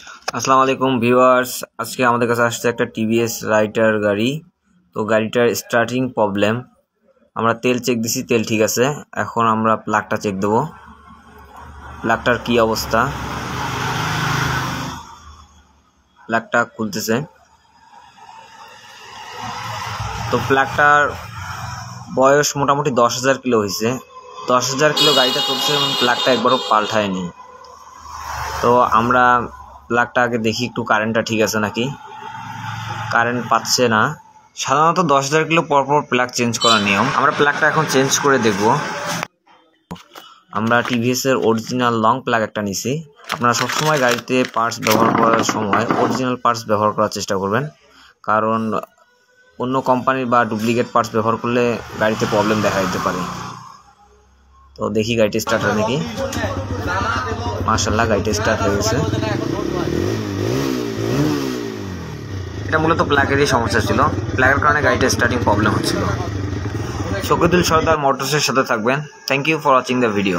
আসসালামু আলাইকুম ভিউয়ার্স, আজকে আমাদের কাছে আসছে একটা টিভিএস রাইডার গাড়ি। তো গাড়িটার স্টার্টিং প্রবলেম। আমরা তেল চেক দিছি, তেল ঠিক আছে। এখন আমরা প্লাগটা চেক দেব, প্লাগটার কি অবস্থা। প্লাগটা খুলতেছে। তো প্লাগটার বয়স মোটামুটি 10,000 কিলো হয়েছে। 10,000 কিলো গাড়িটা চলছে এবং প্লাগটা একবারও পাল্টায়নি। তো আমরা প্লাগটা আগে দেখি একটু কারেন্টটা ঠিক আছে নাকি। কারেন্ট পাচ্ছে না। সাধারণত 10,000 কিলো পরপর প্লাগ চেঞ্জ করার নিয়ম। আমরা প্লাগটা এখন চেঞ্জ করে দেখব। আমরা টিভিএস এর অরিজিনাল লং প্লাগ একটা নিছি। আপনারা সবসময় গাড়িতে পার্টস ব্যবহার করার সময় অরিজিনাল পার্টস ব্যবহার করার চেষ্টা করবেন, কারণ অন্য কোম্পানির বা ডুপ্লিকেট পার্টস ব্যবহার করলে গাড়িতে প্রবলেম দেখা দিতে পারে। তো দেখি গাড়িটি স্টার্ট হয় নাকি। মাশাআল্লাহ, গাড়িটি স্টার্ট হয়ে গেছে। এটা মূলত প্লাগেরই সমস্যা ছিল। প্লাগের কারণে গাড়িটা স্টার্টিং প্রবলেম হচ্ছিল। শকুদুল সরদার মোটরসের সাথে থাকবেন। Thank you for watching the video.